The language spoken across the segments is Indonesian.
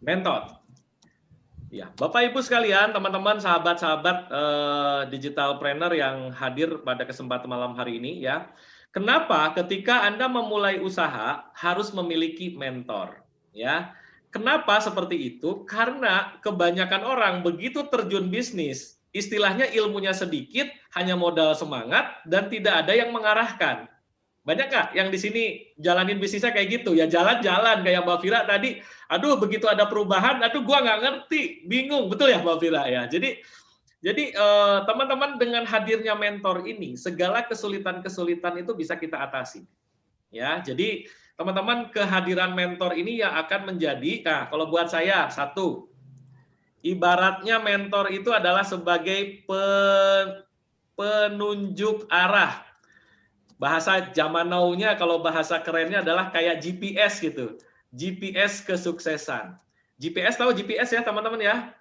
Mentor. Ya, Bapak Ibu sekalian, teman-teman, sahabat-sahabat digitalpreneur yang hadir pada kesempatan malam hari ini ya. Kenapa ketika Anda memulai usaha harus memiliki mentor? Ya. Kenapa seperti itu? Karena kebanyakan orang begitu terjun bisnis, istilahnya ilmunya sedikit, hanya modal semangat dan tidak ada yang mengarahkan. Banyak nggak yang di sini jalanin bisnisnya kayak gitu ya, jalan-jalan kayak Mbak Vira tadi, aduh begitu ada perubahan, aduh gua nggak ngerti, bingung, betul ya Mbak Vira ya. Jadi teman-teman dengan hadirnya mentor ini, segala kesulitan-kesulitan itu bisa kita atasi. Ya, jadi teman-teman kehadiran mentor ini yang akan menjadi, nah kalau buat saya satu, ibaratnya mentor itu adalah sebagai penunjuk arah. Bahasa zaman now-nya kalau bahasa kerennya adalah kayak GPS gitu. GPS kesuksesan. GPS tahu GPS ya teman-teman ya?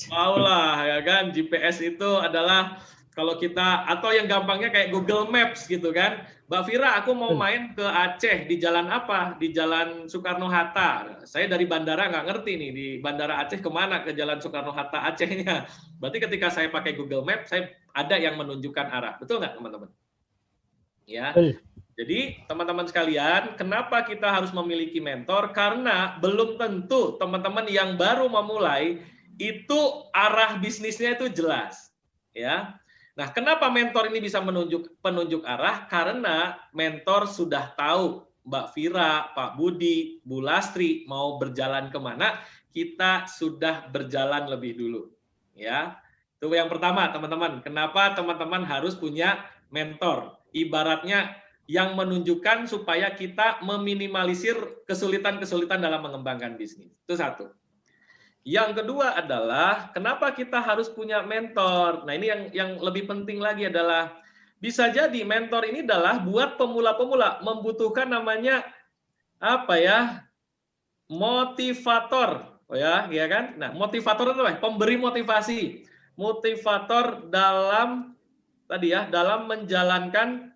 Tahu lah ya kan, GPS itu adalah kalau kita atau yang gampangnya kayak Google Maps gitu kan. Mbak Vira, aku mau main ke Aceh di jalan apa? Di Jalan Soekarno-Hatta. Saya dari bandara nggak ngerti nih di Bandara Aceh kemana ke Jalan Soekarno-Hatta Acehnya. Berarti ketika saya pakai Google Maps, saya ada yang menunjukkan arah. Betul nggak teman-teman? Ya. Jadi teman-teman sekalian, kenapa kita harus memiliki mentor? Karena belum tentu teman-teman yang baru memulai itu arah bisnisnya itu jelas, ya. Nah, kenapa mentor ini bisa penunjuk arah? Karena mentor sudah tahu Mbak Vira, Pak Budi, Bu Lastri mau berjalan kemana, kita sudah berjalan lebih dulu, ya. Itu yang pertama, teman-teman. Kenapa teman-teman harus punya mentor? Ibaratnya yang menunjukkan supaya kita meminimalisir kesulitan-kesulitan dalam mengembangkan bisnis. Itu satu. Yang kedua adalah kenapa kita harus punya mentor. Nah, ini yang lebih penting lagi adalah bisa jadi mentor ini adalah buat pemula-pemula membutuhkan namanya apa ya? Motivator. Oh ya kan? Nah, motivator itu apa? Pemberi motivasi. Motivator dalam tadi ya, dalam menjalankan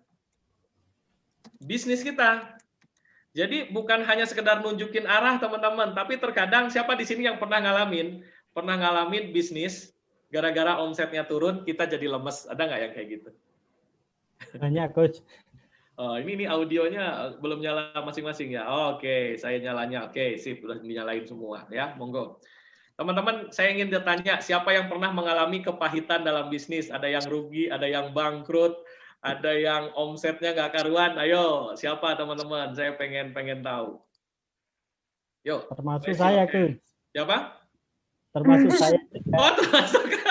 bisnis kita. Jadi bukan hanya sekedar nunjukin arah teman-teman, tapi terkadang siapa di sini yang pernah ngalamin bisnis gara-gara omsetnya turun, kita jadi lemes. Ada nggak yang kayak gitu? Banyak, Coach. Oh, ini audionya belum nyala masing-masing ya. Oh, oke, saya nyalanya. Oke, sip, udah dinyalain semua ya. Monggo. Teman-teman, saya ingin bertanya, siapa yang pernah mengalami kepahitan dalam bisnis? Ada yang rugi, ada yang bangkrut, ada yang omsetnya nggak karuan. Ayo, siapa teman-teman? Saya pengen tahu. Yuk. Termasuk saya, Coach. Siapa? Termasuk saya. Oh, termasuk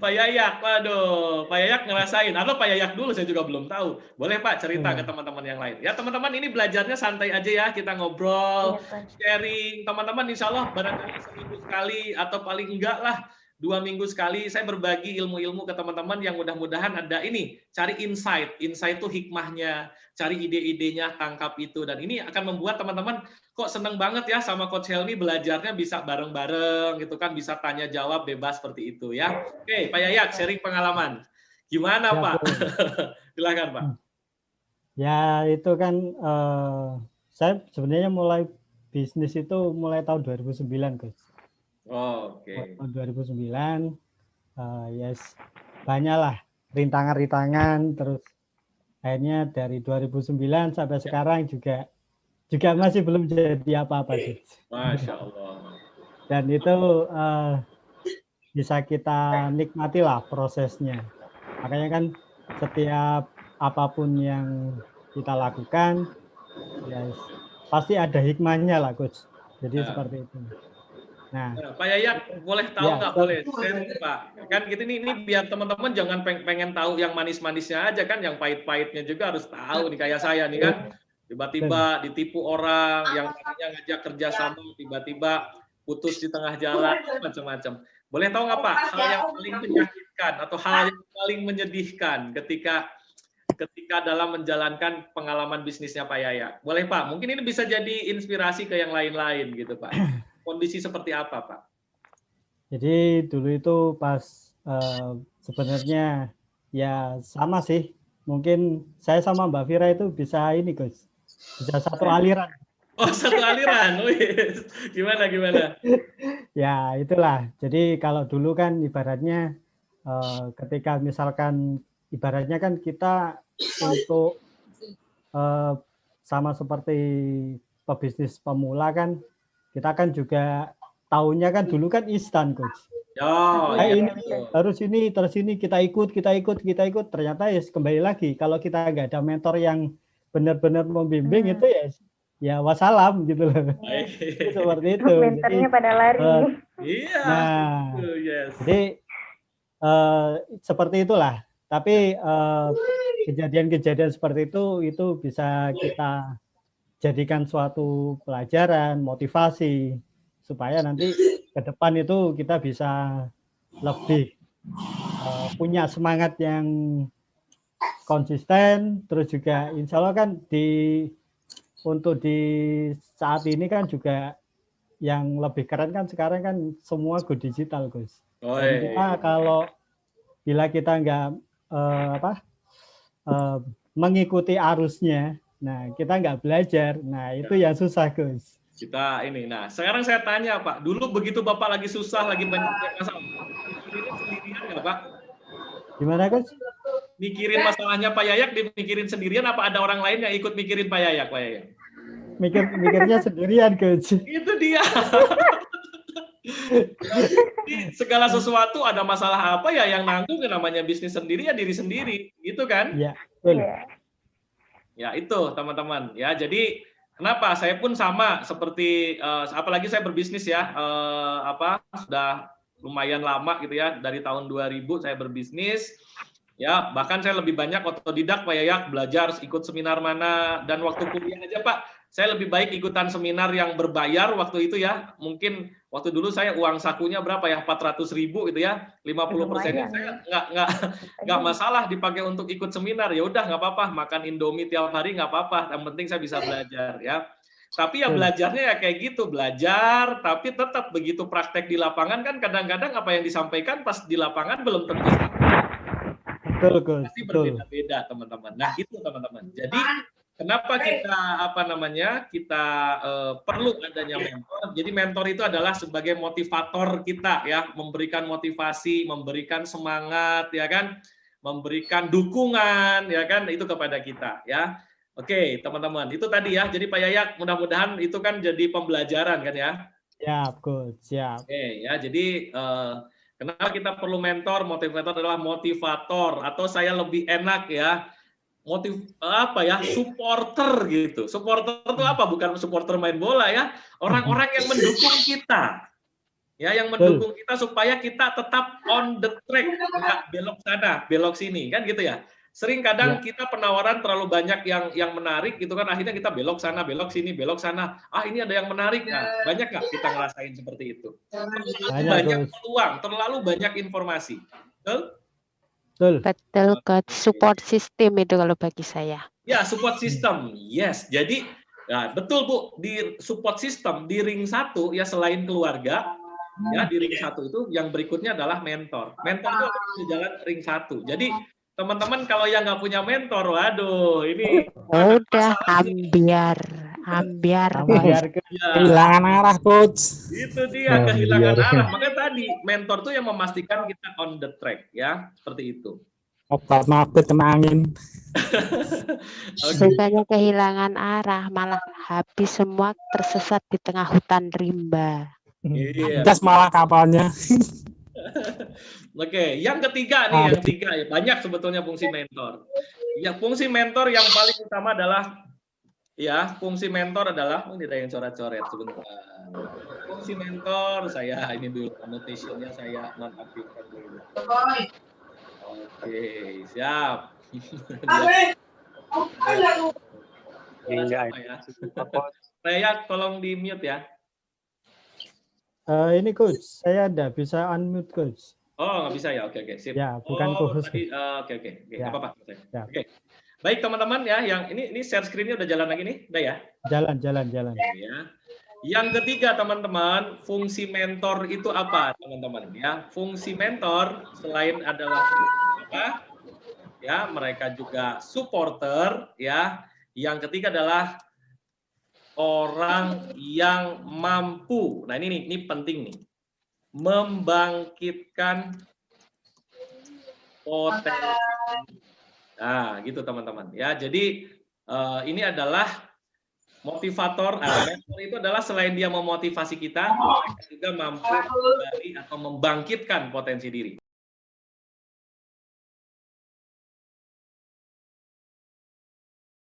Pak Yayak. Waduh, Pak Yayak ngerasain. Atau Pak Yayak dulu, saya juga belum tahu. Boleh Pak cerita ke teman-teman yang lain. Ya teman-teman, ini belajarnya santai aja ya. Kita ngobrol, sharing. Teman-teman insya Allah barangkali seminggu sekali atau paling enggak lah 2 minggu sekali saya berbagi ilmu-ilmu ke teman-teman yang mudah-mudahan ada ini. Cari insight. Insight itu hikmahnya. Cari ide-idenya, tangkap itu. Dan ini akan membuat teman-teman kok seneng banget ya sama Coach Helmi belajarnya bisa bareng-bareng gitu kan, bisa tanya jawab bebas seperti itu ya. Oke, Pak Yayak sharing pengalaman. Gimana ya, Pak? Silakan Pak. Ya itu kan saya sebenarnya mulai bisnis itu mulai tahun 2009, Coach. Oh, oke. Tahun 2009 yes, banyaklah rintangan-rintangan, terus akhirnya dari 2009 sampai sekarang juga masih belum jadi apa-apa sih. Masya Allah. Dan itu bisa kita nikmati lah prosesnya. Makanya kan setiap apapun yang kita lakukan, ya pasti ada hikmahnya lah, Coach. Jadi seperti itu. Nah, Pak Yayak boleh tahu nggak? Boleh share Pak. Kan gitu ini biar teman-teman jangan pengen tahu yang manis-manisnya aja kan, yang pahit-pahitnya juga harus tahu nih, kayak saya nih kan. Tiba-tiba ditipu orang yang tadinya ngajak kerja sama, tiba-tiba putus di tengah jalan, macam-macam. Boleh tahu nggak Pak, hal yang paling menyakitkan atau hal yang paling menyedihkan ketika dalam menjalankan pengalaman bisnisnya Pak Yayak? Boleh Pak, mungkin ini bisa jadi inspirasi ke yang lain-lain gitu Pak. Kondisi seperti apa Pak? Jadi dulu itu pas sebenarnya ya sama sih. Mungkin saya sama Mbak Vira itu bisa ini, Gus. Bisa satu aliran. Oh, satu aliran. Wih, gimana? Ya, itulah. Jadi kalau dulu kan ibaratnya ketika misalkan ibaratnya kan kita untuk sama seperti pebisnis pemula kan, kita kan juga tahunya kan dulu kan instan, Coach. Oh, Ini betul. terus ini kita ikut. Ternyata ya kembali lagi kalau kita nggak ada mentor yang benar-benar membimbing itu ya wassalam gitu loh. Seperti itu. Mentornya pada lari. Iya. Nah, Yes. jadi seperti itulah. Tapi kejadian-kejadian seperti itu bisa kita jadikan suatu pelajaran, motivasi supaya nanti ke depan itu kita bisa lebih punya semangat yang konsisten, terus juga insya Allah kan untuk di saat ini kan juga yang lebih keren kan sekarang kan semua go digital, Gus. Jadi kita kalau bila kita nggak mengikuti arusnya, nah kita nggak belajar, nah itu yang susah, Gus. Kita ini, nah sekarang saya tanya Pak, dulu begitu Bapak lagi susah, lagi banyak masalah, mikirin sendirian nggak Pak? Gimana, Gus? Mikirin masalahnya Pak Yayak, dimikirin sendirian apa ada orang lain yang ikut mikirin Pak Yayak, Pak Yayak? Mikirnya sendirian, Gus. Itu dia. Segala sesuatu ada masalah apa ya yang nanggung namanya bisnis sendiri ya diri sendiri, gitu kan? Iya. Ya itu teman-teman. Ya jadi kenapa saya pun sama seperti apalagi saya berbisnis ya sudah lumayan lama gitu ya, dari tahun 2000 saya berbisnis. Ya, bahkan saya lebih banyak otodidak Pak Yayak, belajar ikut seminar mana, dan waktu kuliah aja Pak, saya lebih baik ikutan seminar yang berbayar waktu itu ya. Mungkin waktu dulu saya uang sakunya berapa ya, 400.000 gitu ya, 50%-nya saya nggak masalah dipakai untuk ikut seminar. Ya udah nggak apa-apa, makan Indomie tiap hari nggak apa-apa, yang penting saya bisa belajar ya. Tapi ya belajarnya ya kayak gitu, belajar, tapi tetap begitu praktek di lapangan kan kadang-kadang apa yang disampaikan pas di lapangan belum tentu pasti berbeda-beda teman-teman. Nah itu teman-teman. Jadi kenapa kita perlu adanya mentor? Jadi mentor itu adalah sebagai motivator kita ya, memberikan motivasi, memberikan semangat ya kan, memberikan dukungan ya kan, itu kepada kita ya. Oke teman-teman, itu tadi ya. Jadi Pak Yayak mudah-mudahan itu kan jadi pembelajaran kan ya. Siap, Coach. Siap. Oke ya, jadi kenapa kita perlu mentor? Motivator adalah motivator, atau saya lebih enak ya, supporter gitu. Supporter itu apa? Bukan supporter main bola ya, orang-orang yang mendukung kita. Ya, yang mendukung kita supaya kita tetap on the track, nggak belok sana, belok sini, kan gitu ya. Sering kadang kita penawaran terlalu banyak yang menarik gitu kan, akhirnya kita belok sana, belok sini, belok sana. Ah, ini ada yang menarik. Nah, banyak nggak kita ngerasain seperti itu? Banyak peluang, terlalu banyak informasi. Betul? Betul, Coach. Support system itu kalau bagi saya. Ya, support system. Yes. Jadi, nah, betul Bu, di support system di ring 1 ya, selain keluarga, ya di ring 1 itu yang berikutnya adalah mentor. Mentor itu di jalan ring 1. Jadi teman-teman kalau yang nggak punya mentor, waduh ini udah ambiar. Kehilangan arah, Coach. Itu dia, kehilangan arah. Makanya tadi mentor tuh yang memastikan kita on the track ya, seperti itu. Obat mabuk kena angin. Bukannya kehilangan arah, malah habis semua, tersesat di tengah hutan rimba. Iya. Gas malah kapalnya. Oke, yang ketiga nih, yang ketiga ya, banyak sebetulnya fungsi mentor. Ya, fungsi mentor yang paling utama adalah fungsi mentor adalah ini ada yang coret-coret sebentar. Fungsi mentor saya ini dulu, annotation-nya saya nonaktifkan dulu. Oke, siap. Saya tolong di mute ya. Ini Coach, saya tidak bisa unmute, Coach. Oh, nggak bisa ya? Oke, sip. Ya, bukan khusus. Oke, nggak apa-apa. Oke. Baik teman-teman ya, yang ini share screen-nya udah jalan lagi nih, udah ya? Jalan. Ya. Yang ketiga teman-teman, fungsi mentor itu apa teman-teman ya? Fungsi mentor selain adalah apa? Ya, mereka juga supporter ya. Yang ketiga adalah orang yang mampu. Nah, ini penting nih. Membangkitkan potensi. Nah, gitu teman-teman. Ya, jadi ini adalah motivator. Mentor itu adalah selain dia memotivasi kita, juga mampu membangkitkan potensi diri.